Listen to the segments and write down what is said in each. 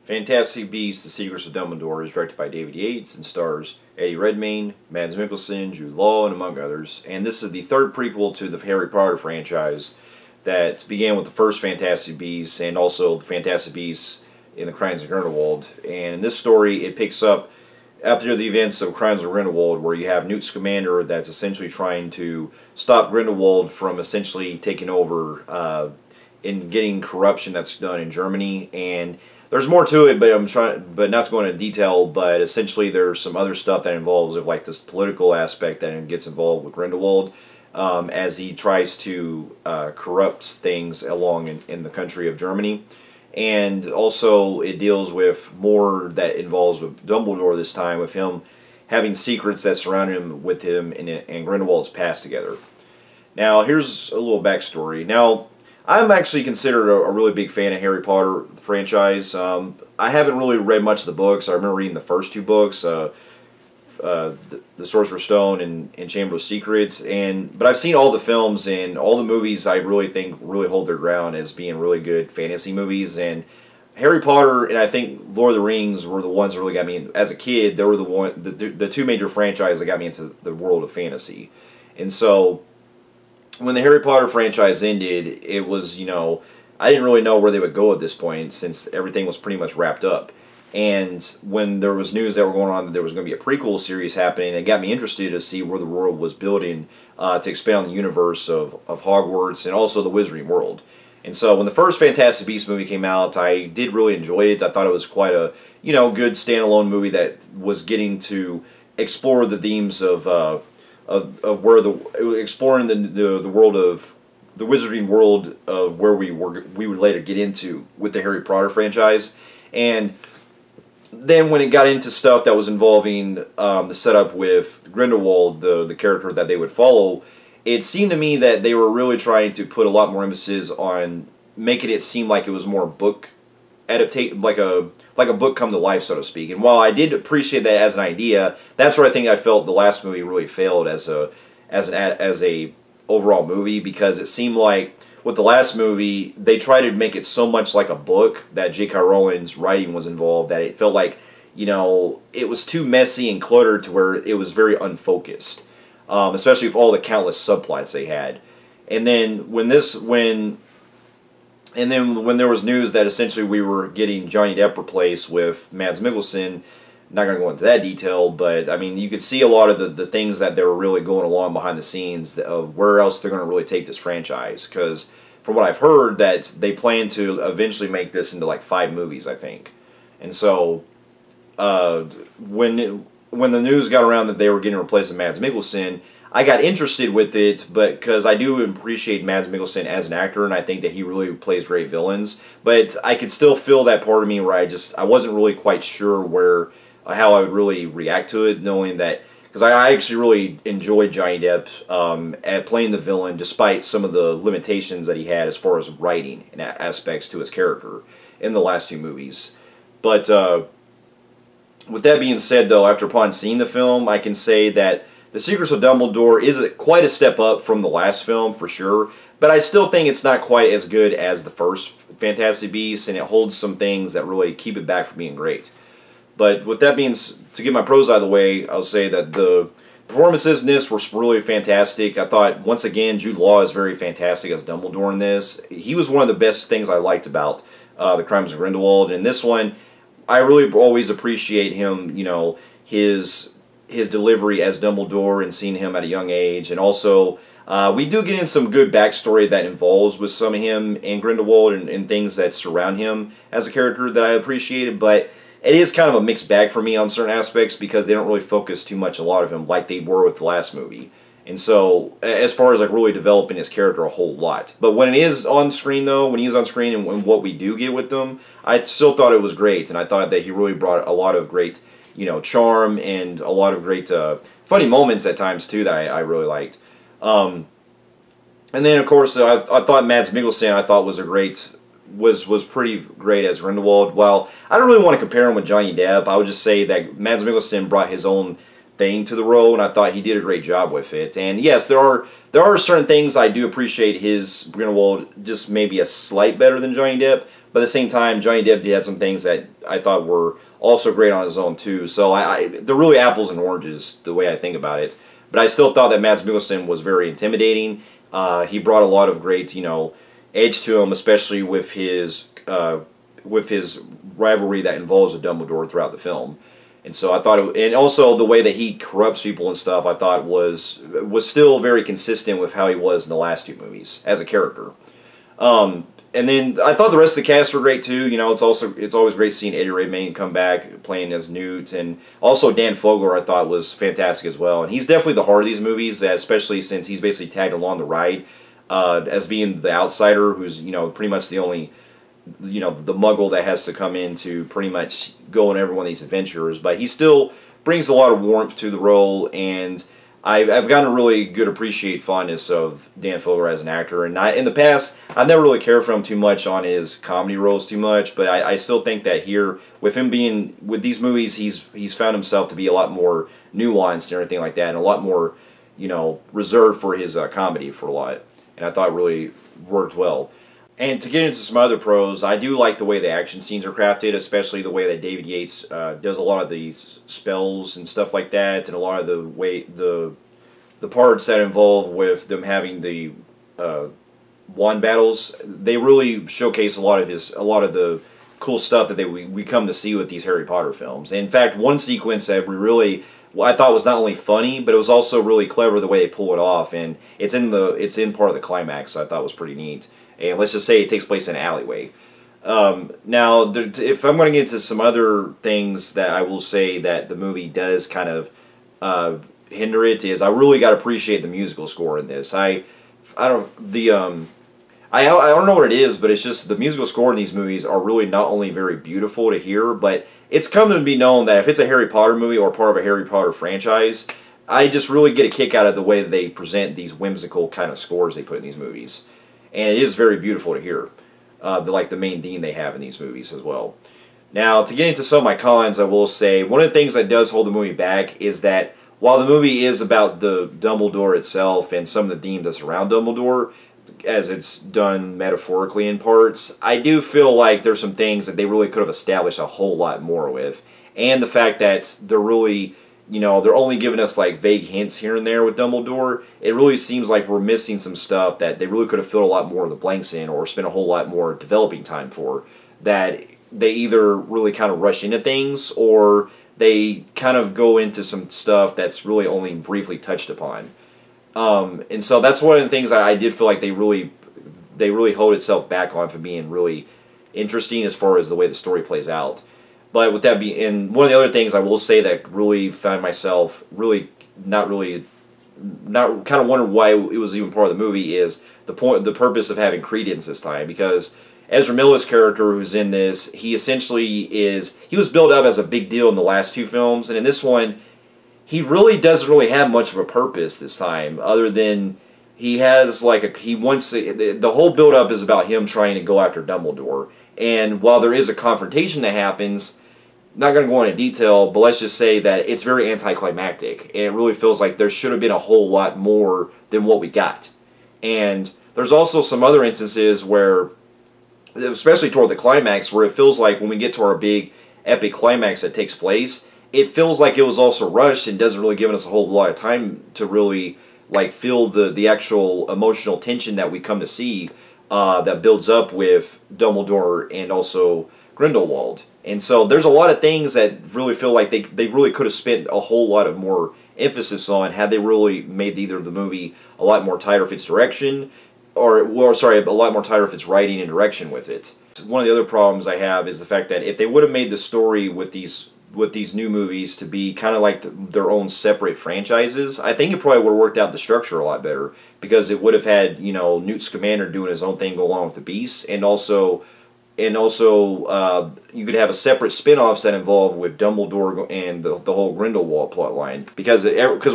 Fantastic Beasts: The Secrets of Dumbledore is directed by David Yates and stars Eddie Redmayne, Mads Mikkelsen, Jude Law, and among others. And this is the third prequel to the Harry Potter franchise that began with the first Fantastic Beasts and also the Fantastic Beasts in the Crimes of Grindelwald. And in this story, it picks up after the events of Crimes of Grindelwald, where you have Newt Scamander that's essentially trying to stop Grindelwald from essentially taking over and getting corruption that's done in Germany. And there's more to it, but not to go into detail. But essentially, there's some other stuff that involves of like this political aspect that gets involved with Grindelwald as he tries to corrupt things along in the country of Germany. And also, it deals with more that involves with Dumbledore this time, with him having secrets that surround him with him and Grindelwald's past together. Now, here's a little backstory. Now, I'm actually considered a really big fan of Harry Potter franchise. I haven't really read much of the books. I remember reading the first two books, the Sorcerer's Stone and Chamber of Secrets. But I've seen all the films and all the movies. I really think really hold their ground as being really good fantasy movies. And Harry Potter and I think Lord of the Rings were the ones that really got me. As a kid, they were the two major franchises that got me into the world of fantasy. And so when the Harry Potter franchise ended, it was, I didn't really know where they would go at this point since everything was pretty much wrapped up. And when there was news that were going on that there was going to be a prequel series happening, it got me interested to see where the world was building to expand on the universe of Hogwarts and also the Wizarding World. And so when the first Fantastic Beasts movie came out, I did really enjoy it. I thought it was quite a, good standalone movie that was getting to explore the themes of where exploring the world of the Wizarding World of where we would later get into with the Harry Potter franchise. And then when it got into stuff that was involving the setup with Grindelwald, the character that they would follow, it seemed to me that they were really trying to put a lot more emphasis on making it seem like it was more book adaptation, like a book come to life, so to speak. And while I did appreciate that as an idea, that's where I think I felt the last movie really failed as a overall movie, because it seemed like with the last movie they tried to make it so much like a book that J.K. Rowling's writing was involved that it felt like it was too messy and cluttered to where it was very unfocused, especially with all the countless subplots they had. And then when there was news that essentially we were getting Johnny Depp replaced with Mads Mikkelsen, not going to go into that detail, but I mean, you could see a lot of the things that they were really going along behind the scenes of where else they're going to really take this franchise. Because from what I've heard, that they plan to eventually make this into like 5 movies, I think. And so when the news got around that they were getting replaced with Mads Mikkelsen, I got interested with it, but because I do appreciate Mads Mikkelsen as an actor, and I think that he really plays great villains. But I could still feel that part of me where I wasn't really quite sure how I would really react to it, knowing that, because I actually really enjoyed Johnny Depp at playing the villain, despite some of the limitations that he had as far as writing and aspects to his character in the last 2 movies. But with that being said, though, upon seeing the film, I can say that The Secrets of Dumbledore is quite a step up from the last film, for sure, but I still think it's not quite as good as the first Fantastic Beasts, and it holds some things that really keep it back from being great. But with that being, to get my pros out of the way, I'll say that the performances in this were really fantastic. I thought, once again, Jude Law is very fantastic as Dumbledore in this. He was one of the best things I liked about the Crimes of Grindelwald. And this one, I really always appreciate him, his delivery as Dumbledore and seeing him at a young age. And also, we do get in some good backstory that involves with some of him and Grindelwald and things that surround him as a character that I appreciated. But it is kind of a mixed bag for me on certain aspects because they don't really focus too much a lot of him like they were with the last movie. And so, as far as like really developing his character a whole lot. But when it is on screen, though, when he is on screen and what we do get with them, I still thought it was great. And I thought that he really brought a lot of great, charm and a lot of great funny moments at times, too, that I really liked. And then, of course, I thought Mads Mikkelsen, was pretty great as Grindelwald. Well, I don't really want to compare him with Johnny Depp. I would just say that Mads Mikkelsen brought his own thing to the role, and I thought he did a great job with it. And yes, there are certain things I do appreciate his Grindelwald just maybe a slight better than Johnny Depp, But at the same time, Johnny Depp had some things that I thought were also great on his own too. So they're really apples and oranges the way I think about it. But I still thought that Mads Mikkelsen was very intimidating. He brought a lot of great, edge to him, especially with his rivalry that involves a Dumbledore throughout the film. And so I thought, and also the way that he corrupts people and stuff, I thought was still very consistent with how he was in the last two movies as a character. And then I thought the rest of the cast were great too. It's always great seeing Eddie Redmayne come back playing as Newt, and also Dan Fogler I thought was fantastic as well. And he's definitely the heart of these movies, especially since he's basically tagged along the ride as being the outsider, who's pretty much the only the Muggle that has to come in to pretty much go on every one of these adventures. But he still brings a lot of warmth to the role, and I've gotten a really good fondness of Dan Fogler as an actor. And in the past, I've never really cared for him too much on his comedy roles too much, but I still think that here, with these movies, he's found himself to be a lot more nuanced and everything like that, and a lot more, reserved for his comedy for a lot. And I thought it really worked well. And to get into some other pros, I do like the way the action scenes are crafted, especially the way that David Yates does a lot of the spells and stuff like that, and a lot of the parts that involve with them having the wand battles. They really showcase a lot of the cool stuff that we come to see with these Harry Potter films. And in fact, one sequence that I thought was not only funny, but it was also really clever the way they pull it off, and it's in part of the climax, so I thought was pretty neat. And let's just say it takes place in an alleyway. Now, if I'm going to get into some other things that I will say that the movie does kind of hinder it, is I really got to appreciate the musical score in this. I don't know what it is, but it's just the musical score in these movies are really not only very beautiful to hear, but it's come to be known that if it's a Harry Potter movie or part of a Harry Potter franchise, I just really get a kick out of the way that they present these whimsical kind of scores they put in these movies. And it is very beautiful to hear, the main theme they have in these movies as well. Now, to get into some of my cons, I will say, one of the things that does hold the movie back is that while the movie is about the Dumbledore itself and some of the themes that surround Dumbledore, as it's done metaphorically in parts, I do feel like there's some things that they really could have established a whole lot more with. And the fact that they're really, they're only giving us like vague hints here and there with Dumbledore. It really seems like we're missing some stuff that they really could have filled a lot more of the blanks in, or spent a whole lot more developing time for, that they either really kind of rush into things, or they kind of go into some stuff that's really only briefly touched upon. And so that's one of the things I did feel like they really hold itself back on from being really interesting as far as the way the story plays out. But with that being, and one of the other things I will say that really found myself not kind of wondering why it was even part of the movie is the purpose of having credence this time, because Ezra Miller's character who's in this, he was built up as a big deal in the last two films, and in this one, he really doesn't really have much of a purpose this time, other than he has the whole build up is about him trying to go after Dumbledore. And while there is a confrontation that happens, not going to go into detail, but let's just say that it's very anticlimactic. And it really feels like there should have been a whole lot more than what we got. And there's also some other instances where, especially toward the climax, where it feels like when we get to our big epic climax that takes place, it feels like it was also rushed and doesn't really give us a whole lot of time to really feel the actual emotional tension that we come to see that builds up with Dumbledore and also Grindelwald. And so there's a lot of things that really feel like they really could have spent a whole lot of more emphasis on had they really made either the movie a lot more tighter with its direction, a lot more tighter with its writing and direction with it. One of the other problems I have is the fact that if they would have made the story with these new movies to be kind of like their own separate franchises, I think it probably would have worked out the structure a lot better, because it would have had, Newt Scamander doing his own thing, go along with the Beasts, and also you could have a separate spin-offs that involve with Dumbledore and the whole Grindelwald plotline, because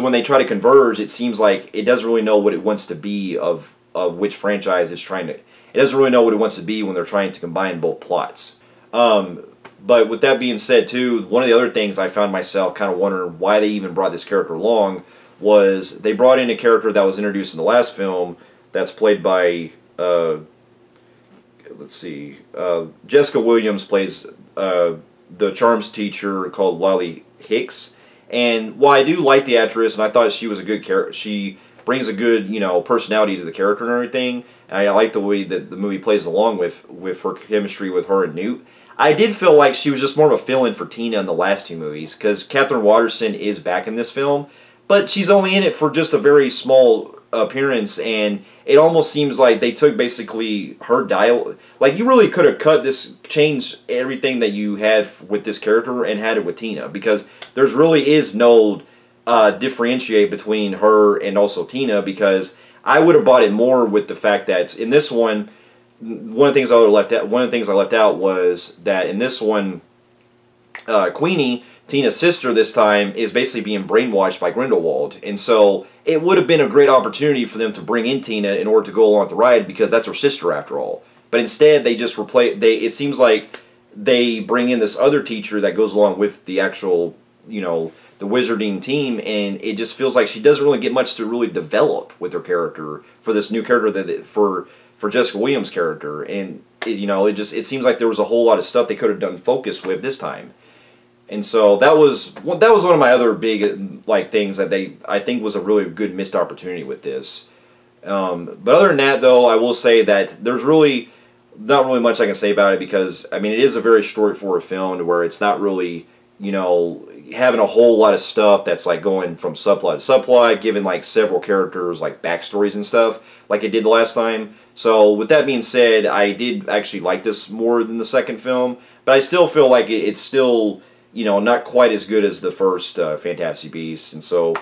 when they try to converge, it seems like it doesn't really know what it wants to be of which franchise it's trying to. It doesn't really know what it wants to be when they're trying to combine both plots. But with that being said, too, one of the other things I found myself kind of wondering why they even brought this character along was they brought in a character that was introduced in the last film that's played by, let's see, Jessica Williams plays the charms teacher called Lily Hicks. And while I do like the actress, and I thought she was a good character, she brings a good, you know, personality to the character and everything. And I like the way that the movie plays along with her chemistry with her and Newt. I did feel like she was just more of a fill-in for Tina in the last two movies, because Katherine Waterston is back in this film, but she's only in it for just a very small appearance, and it almost seems like they took basically her dialogue. Like, you really could have changed everything that you had with this character and had it with Tina, because there's really is no differentiate between her and also Tina, because I would have bought it more with the fact that in this one, one of the things I left out was that in this one, Queenie, Tina's sister this time, is basically being brainwashed by Grindelwald. And so it would have been a great opportunity for them to bring in Tina in order to go along with the ride, because that's her sister after all. But instead they just it seems like they bring in this other teacher that goes along with the actual, you know, the wizarding team, and it just feels like she doesn't really get much to really develop with her character for this new character that for Jessica Williams' character. And you know, it seems like there was a whole lot of stuff they could have done focus with this time. And so that was one of my other big things that I think was a really good missed opportunity with this. But other than that, though, I will say that there's really not really much I can say about it, because I mean, it is a very straightforward film to where it's not really, you know, having a whole lot of stuff that's like going from subplot to subplot, giving like several characters like backstories and stuff like it did the last time. So with that being said, I did actually like this more than the second film, but I still feel like it's still, you know, not quite as good as the first Fantastic Beasts. And so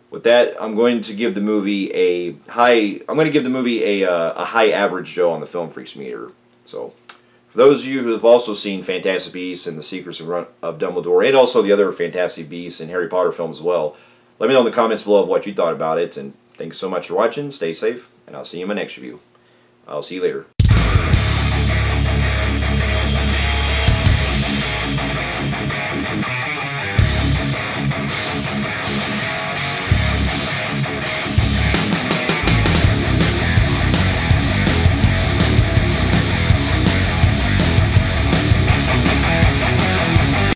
with that, I'm going to give the movie a high average Joe on the Film Freaks meter. So for those of you who have also seen Fantastic Beasts and the Secrets of Dumbledore, and also the other Fantastic Beasts and Harry Potter films as well, let me know in the comments below of what you thought about it. And thanks so much for watching. Stay safe, and I'll see you in my next review. I'll see you later.